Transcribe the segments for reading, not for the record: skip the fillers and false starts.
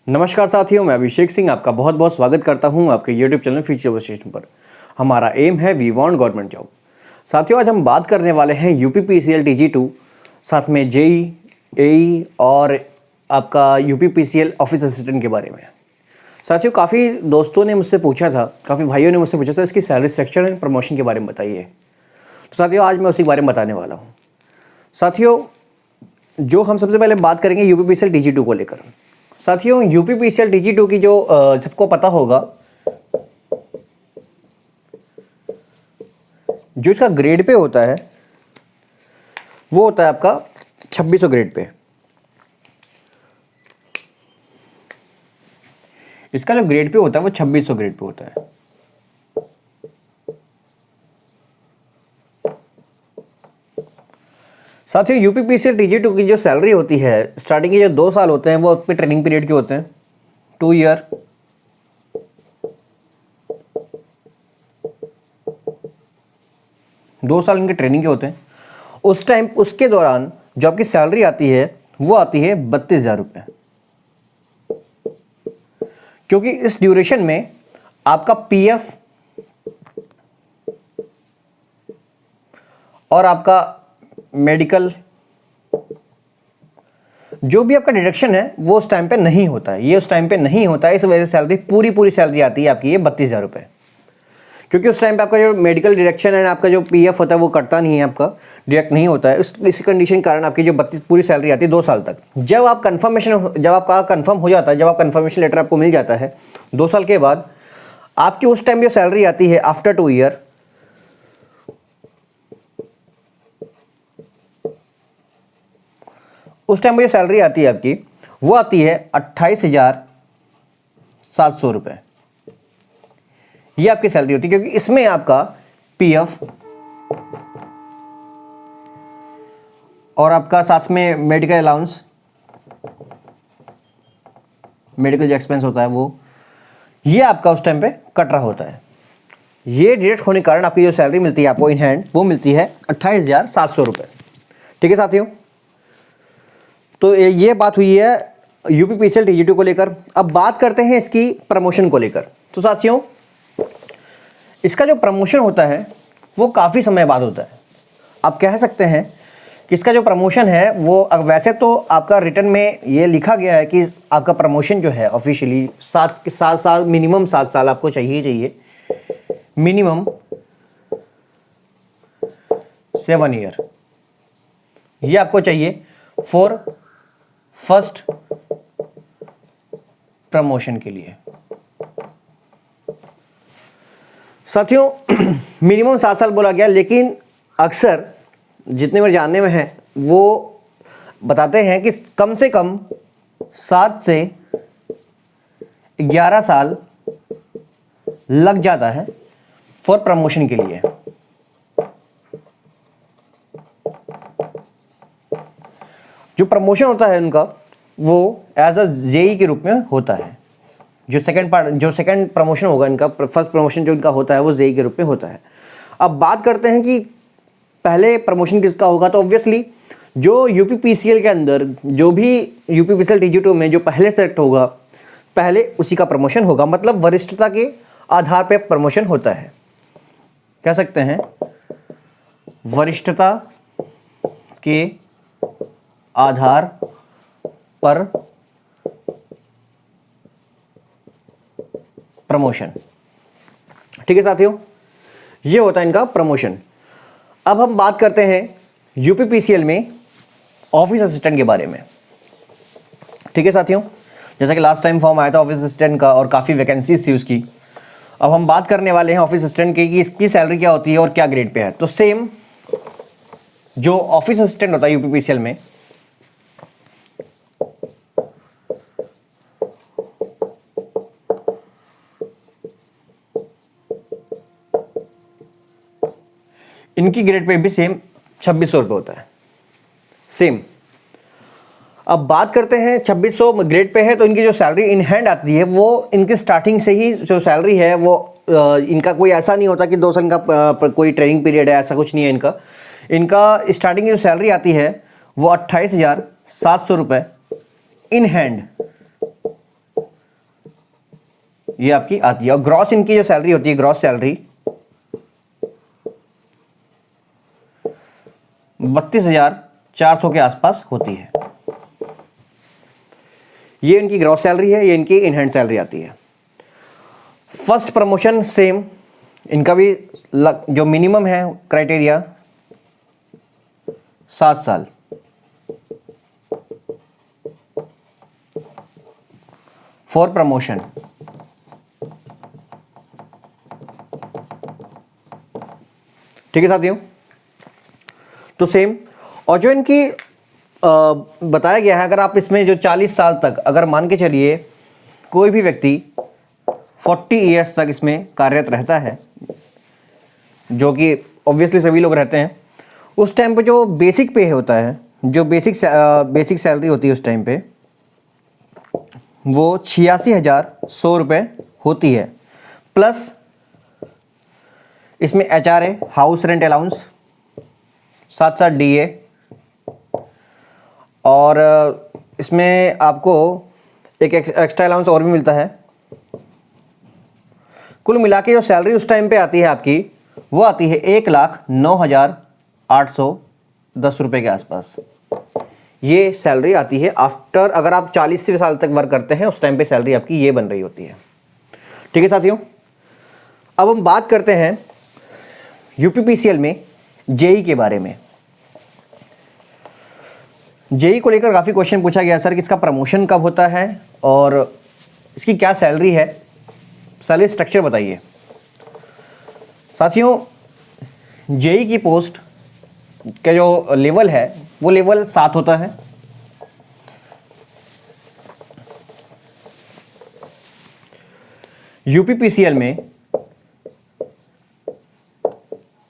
नमस्कार साथियों, मैं अभिषेक सिंह आपका बहुत बहुत स्वागत करता हूं आपके यूट्यूब चैनल फ्यूचर स्टेशन पर। हमारा एम है वी वांट गवर्नमेंट जॉब। साथियों, आज हम बात करने वाले हैं यूपीपीसीएल TG2, साथ में जेई, एई और आपका यूपीपीसीएल ऑफिस असिस्टेंट के बारे में। साथियों, काफ़ी दोस्तों ने मुझसे पूछा था, काफ़ी भाइयों ने मुझसे पूछा था, इसकी सैलरी स्ट्रक्चर एंड प्रमोशन के बारे में बताइए। तो साथियों, आज मैं उसी के बारे में बताने वाला हूँ। साथियों, जो हम सबसे पहले बात करेंगे यूपीपीसीएल TG2 को लेकर। साथियों, यूपीपीसीएल TG2 की जो सबको पता होगा, जो इसका ग्रेड पे होता है वो होता है आपका 2600 ग्रेड पे। इसका जो ग्रेड पे होता है वो 2600 ग्रेड पे होता है। साथियों, यूपीपीसीएल TG2 की जो सैलरी होती है, स्टार्टिंग के जो 2 साल होते हैं वो आपके ट्रेनिंग पीरियड के होते हैं, 2 ईयर। दो साल इनके ट्रेनिंग के होते हैं। उस टाइम, उसके दौरान जो आपकी सैलरी आती है वो आती है 32,000 रुपये, क्योंकि इस ड्यूरेशन में आपका पीएफ और आपका मेडिकल, जो भी आपका डिडक्शन है वो उस टाइम पे नहीं होता है। ये उस टाइम पे नहीं होता है, इस वजह से सैलरी पूरी सैलरी आती है आपकी ये 32,000 रुपये, क्योंकि उस टाइम पे आपका जो मेडिकल डिडक्शन है, आपका जो पीएफ होता है वो कटता नहीं है, आपका डिडक्ट नहीं होता है। इसी कंडीशन के कारण आपकी जो 32 पूरी सैलरी आती है 2 साल तक। जब आपका कंफर्म हो जाता है, जब आप कंफर्मेशन लेटर आपको मिल जाता है 2 साल के बाद, आपकी उस टाइम जो सैलरी आती है आफ्टर 2 ईयर, उस टाइम जो सैलरी आती है आपकी वो आती है 28,700 रुपये। ये आपकी सैलरी होती है, क्योंकि इसमें आपका पीएफ और आपका साथ में मेडिकल अलाउंस, मेडिकल जो एक्सपेंस होता है वो, ये आपका उस टाइम पे कट रहा होता है। ये डिडक्ट होने के कारण आपकी जो सैलरी मिलती है आपको इन हैंड, वो मिलती है 28,700 रुपये। ठीक है साथियों, तो ये बात हुई है यूपीपीसीएल TG2 को लेकर। अब बात करते हैं इसकी प्रमोशन को लेकर। तो साथियों, इसका जो प्रमोशन होता है वो काफ़ी समय बाद होता है। आप कह सकते हैं कि इसका जो प्रमोशन है वो, वैसे तो आपका रिटर्न में ये लिखा गया है कि आपका प्रमोशन जो है ऑफिशियली 7 साल, मिनिमम 7 साल आपको चाहिए, मिनिमम 7 ईयर ये आपको चाहिए फॉर फर्स्ट प्रमोशन के लिए। साथियों, मिनिमम 7 साल बोला गया, लेकिन अक्सर जितने मेरे जानने में है वो बताते हैं कि कम से कम 7 से 11 साल लग जाता है फॉर प्रमोशन के लिए। जो प्रमोशन होता है उनका वो एज अ जेई के रूप में होता है। जो सेकंड प्रमोशन होगा इनका, फर्स्ट प्रमोशन जो इनका होता है वो जेई के रूप में होता है। अब बात करते हैं कि पहले प्रमोशन किसका होगा, तो ऑब्वियसली जो यूपीपीसीएल के अंदर, जो भी यूपीपीसीएल TG2 में जो पहले सेलेक्ट होगा, पहले उसी का प्रमोशन होगा। मतलब वरिष्ठता के आधार पर प्रमोशन होता है, कह सकते हैं वरिष्ठता के आधार पर प्रमोशन। ठीक है साथियों, ये होता है इनका प्रमोशन। अब हम बात करते हैं यूपीपीसीएल में ऑफिस असिस्टेंट के बारे में। ठीक है साथियों, जैसा कि लास्ट टाइम फॉर्म आया था ऑफिस असिस्टेंट का और काफ़ी वैकेंसीज थी उसकी। अब हम बात करने वाले हैं ऑफिस असिस्टेंट की कि इसकी सैलरी क्या होती है और क्या ग्रेड पे है। तो सेम जो ऑफिस असिस्टेंट होता है यूपीपीसीएल में, इनकी ग्रेड पे भी सेम 2600 रुपये होता है, सेम। अब बात करते हैं 2600 ग्रेड पे है तो इनकी जो सैलरी इन हैंड आती है वो इनकी स्टार्टिंग से ही जो सैलरी है वो इनका कोई ऐसा नहीं होता कि 2 साल का कोई ट्रेनिंग पीरियड है, ऐसा कुछ नहीं है इनका स्टार्टिंग की जो सैलरी आती है वो 28,700 रुपये इन हैंड ये आपकी आती है। और ग्रॉस इनकी जो सैलरी होती है, ग्रॉस सैलरी 32,400 के आसपास होती है। ये इनकी ग्रॉस सैलरी है, ये इनकी इन हैंड सैलरी आती है। फर्स्ट प्रमोशन सेम, इनका भी जो मिनिमम है क्राइटेरिया 7 साल। फॉर प्रमोशन ठीक है साथियों। तो सेम, और जो इनकी बताया गया है, अगर आप इसमें जो 40 साल तक, अगर मान के चलिए कोई भी व्यक्ति 40 ईयर्स तक इसमें कार्यरत रहता है, जो कि ऑब्वियसली सभी लोग रहते हैं, उस टाइम पे जो बेसिक पे होता है, जो बेसिक सैलरी होती है उस टाइम पे, वो 86,100 रुपये होती है। प्लस इसमें HRA, हाउस रेंट अलाउंस, साथ साथ DA, और इसमें आपको एक एक्स्ट्रा अलाउंस और भी मिलता है। कुल मिला के जो सैलरी उस टाइम पे आती है आपकी, वो आती है 1,09,810 रुपये के आसपास। ये सैलरी आती है आफ्टर, अगर आप 40 साल तक वर्क करते हैं, उस टाइम पे सैलरी आपकी ये बन रही होती है। ठीक है साथियों, अब हम बात करते हैं UPPCL में JEE के बारे में। JEE को लेकर काफ़ी क्वेश्चन पूछा गया, सर कि इसका प्रमोशन कब होता है और इसकी क्या सैलरी है, सैलरी स्ट्रक्चर बताइए। साथियों, JEE की पोस्ट का जो लेवल है वो लेवल 7 होता है। UPPCL में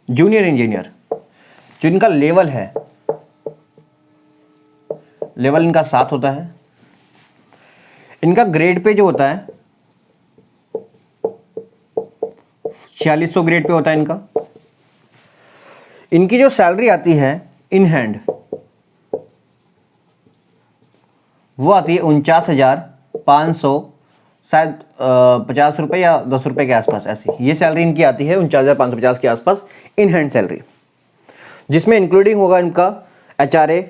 जूनियर इंजीनियर जो इनका लेवल है, लेवल इनका 7 होता है। इनका ग्रेड पे जो होता है 4600 ग्रेड पे होता है इनका। इनकी जो सैलरी आती है इन हैंड, वो आती है 49,500, शायद 50 रुपये या 10 रुपये के आसपास, ऐसी ये सैलरी इनकी आती है 49,550 के आसपास इन हैंड सैलरी, जिसमें इंक्लूडिंग होगा इनका HRA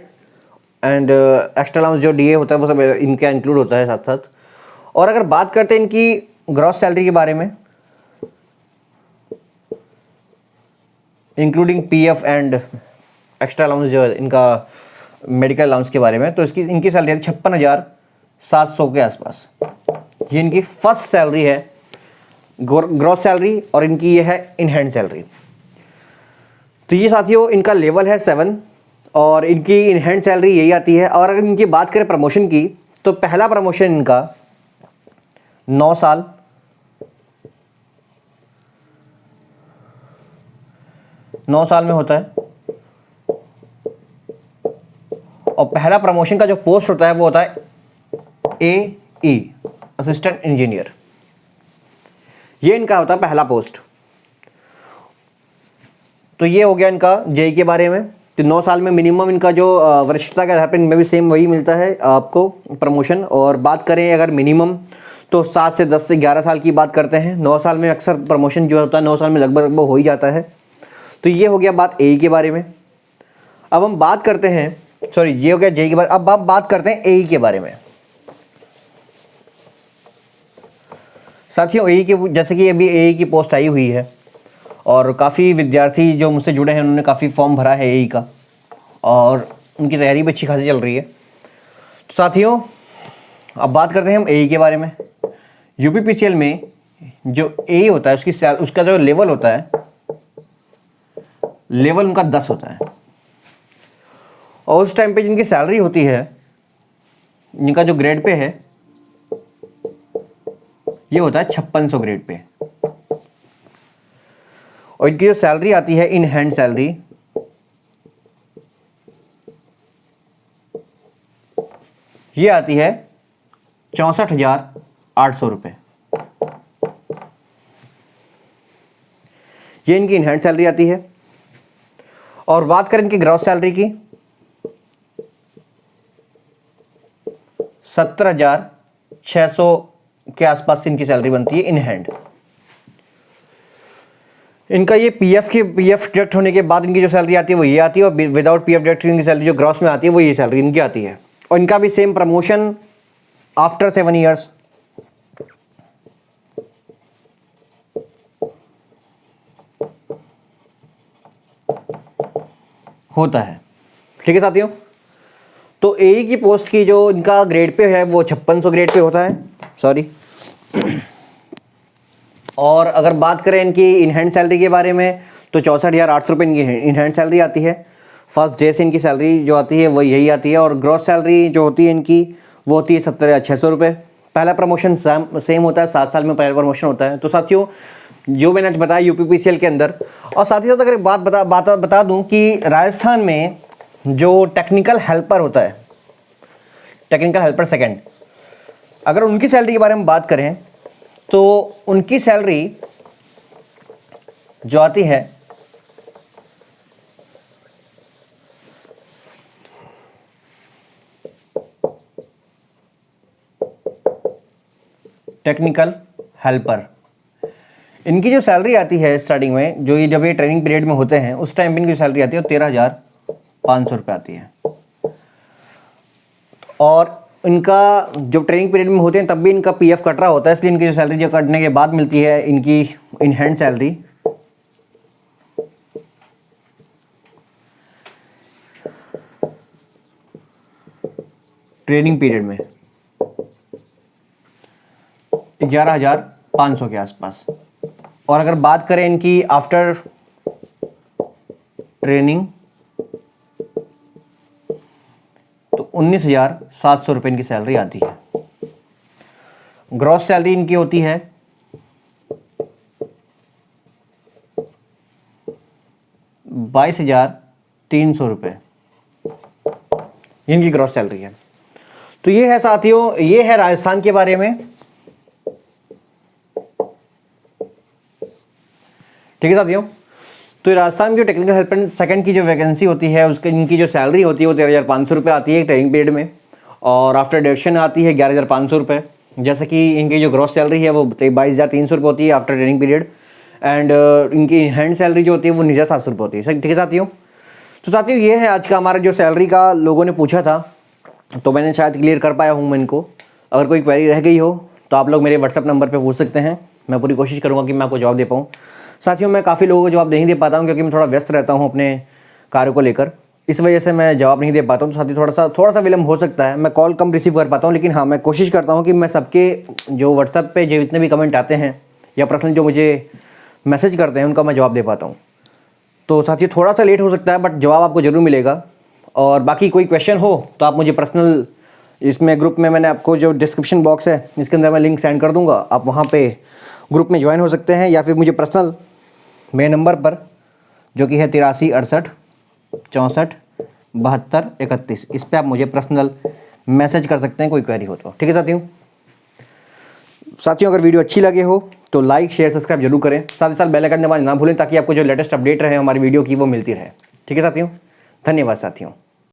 एंड एक्स्ट्रा अलाउंस जो DA होता है, वो सब इनका इंक्लूड होता है साथ साथ। और अगर बात करते हैं इनकी ग्रॉस सैलरी के बारे में, including PF and extra allowance जो है इनका मेडिकल अलाउंस के बारे में, तो इनकी सैलरी है 56,700 के आसपास। ये इनकी फर्स्ट सैलरी है, ग्रॉस सैलरी, और इनकी ये है इन हैंड सैलरी। तो ये साथियों इनका लेवल है 7 और इनकी इन हैंड सैलरी यही आती है। और अगर इनकी बात करें प्रमोशन की, तो पहला प्रमोशन इनका 9 साल, में होता है। और पहला प्रमोशन का जो पोस्ट होता है वो होता है AE, असिस्टेंट इंजीनियर। ये इनका होता है पहला पोस्ट। तो ये हो गया इनका JEE के बारे में। तो 9 साल में मिनिमम इनका जो वरिष्ठता के आधार पर इनमें भी सेम वही मिलता है आपको प्रमोशन। और बात करें अगर मिनिमम, तो 7 से 10 से 11 साल की बात करते हैं। 9 साल में अक्सर प्रमोशन जो होता है 9 साल में लगभग हो ही जाता है। तो ये हो गया बात AE के बारे में। अब हम बात करते हैं, सॉरी ये हो गया JEE के बारे में, अब आप बात करते हैं AE के बारे में। साथियों AE की, जैसे कि अभी AE की पोस्ट आई हुई है और काफ़ी विद्यार्थी जो मुझसे जुड़े हैं उन्होंने काफ़ी फॉर्म भरा है AE का, और उनकी तैयारी भी अच्छी खासी चल रही है। तो साथियों अब बात करते हैं हम AE के बारे में। UPPCL में जो AE होता है उसका जो लेवल होता है, लेवल उनका 10 होता है। और उस टाइम पे जिनकी सैलरी होती है, जिनका जो ग्रेड पे है, ये होता है 5600 ग्रेड पे। और इनकी जो सैलरी आती है इन हैंड सैलरी, ये आती है 64,800 रुपये। ये इनकी इन हैंड सैलरी आती है। और बात करें इनकी ग्रॉस सैलरी की, 17,600 के आसपास इनकी सैलरी बनती है इन हैंड। इनका ये पीएफ डिडक्ट होने के बाद इनकी जो सैलरी आती है वो ये आती है, और विदाउट पीएफ डिडक्ट इनकी सैलरी जो ग्रॉस में आती है वो ये सैलरी इनकी आती है। और इनका भी सेम प्रमोशन आफ्टर 7 ईयर्स। होता है। ठीक है साथियों, तो एई की पोस्ट की जो इनका ग्रेड पे है वो 5600 ग्रेड पे होता है, सॉरी। और अगर बात करें इनकी इन हैंड सैलरी के बारे में तो 64,800 रुपये इनकी इन हैंड सैलरी आती है। फर्स्ट डे से इनकी सैलरी जो आती है वो यही आती है। और ग्रॉस सैलरी जो होती है इनकी वो होती है 70,600 रुपये। पहला प्रमोशन सेम होता है, 7 साल में पहला प्रमोशन होता है। तो साथियों जो मैंने आज बताया यूपीपीसीएल के अंदर। और साथ ही साथ अगर बता दूं कि राजस्थान में जो टेक्निकल हेल्पर होता है, टेक्निकल हेल्पर सेकंड, अगर उनकी सैलरी के बारे में बात करें तो उनकी सैलरी जो आती है टेक्निकल हेल्पर, इनकी जो सैलरी आती है स्टार्टिंग में, जो ये जब ये ट्रेनिंग पीरियड में होते हैं उस टाइम पे इनकी सैलरी आती है 13,500 रुपये आती है। और इनका जब ट्रेनिंग पीरियड में होते हैं तब भी इनका पीएफ कट रहा होता है, इसलिए इनकी जो सैलरी जो कटने के बाद मिलती है इनकी in hand salary training period में 11,500 के आसपास। और अगर बात करें इनकी आफ्टर ट्रेनिंग तो 19,700 रुपये इनकी सैलरी आती है। ग्रॉस सैलरी इनकी होती है 22,300 रुपये, इनकी ग्रॉस सैलरी है। तो ये है साथियों, ये है राजस्थान के बारे में। ठीक है साथियों, तो राजस्थान की टेक्निकल हेल्पर सेकंड की जो वैकेंसी होती है उसके इनकी जो सैलरी होती है वो 13,500 रुपये आती है ट्रेनिंग पीरियड में। और आफ्टर डिडक्शन आती है 11,500 रुपये। जैसे कि इनकी जो ग्रॉस सैलरी है वो 22,300 रुपये होती है आफ्टर ट्रेनिंग पीरियड। एंड इनकी हैंड सैलरी जो होती है वो 19,700 रुपये होती है। ठीक है साथियों, तो साथियों ये है आज का हमारा जो सैलरी का लोगों ने पूछा था, तो मैंने शायद क्लियर कर पाया हूँ मैं इनको। अगर कोई क्वेरी रह गई हो तो आप लोग मेरे व्हाट्सअप नंबर पर पूछ सकते हैं, मैं पूरी कोशिश करूँगा कि मैं आपको जवाब दे पाऊँ। साथियों मैं काफ़ी लोगों को जवाब नहीं दे पाता हूँ क्योंकि मैं थोड़ा व्यस्त रहता हूँ अपने कार्य को लेकर, इस वजह से मैं जवाब नहीं दे पाता हूँ। तो साथियों थोड़ा सा विलम्ब हो सकता है, मैं कॉल कम रिसीव कर पाता हूँ, लेकिन हाँ मैं कोशिश करता हूँ कि मैं सबके जो व्हाट्सएप पे जो जितने भी कमेंट आते हैं या पर्सनल जो मुझे मैसेज करते हैं उनका मैं जवाब दे पाता हूँ। तो साथियों थोड़ा सा लेट हो सकता है बट जवाब आपको ज़रूर मिलेगा। और बाकी कोई क्वेश्चन हो तो आप मुझे पर्सनल इसमें ग्रुप में मैंने आपको जो डिस्क्रिप्शन बॉक्स है इसके अंदर मैं लिंक सेंड कर दूँगा, आप वहाँ पर ग्रुप में ज्वाइन हो सकते हैं, या फिर मुझे पर्सनल मेरे नंबर पर जो कि है 83 68 64 72 31, इस पर आप मुझे पर्सनल मैसेज कर सकते हैं कोई क्वेरी हो तो। ठीक है साथियों अगर वीडियो अच्छी लगे हो तो लाइक शेयर सब्सक्राइब जरूर करें, साथ ही साथ बेल आइकन दबाना ना भूलें ताकि आपको जो लेटेस्ट अपडेट रहे हमारी वीडियो की वो मिलती रहे। ठीक है साथियों, धन्यवाद साथियों।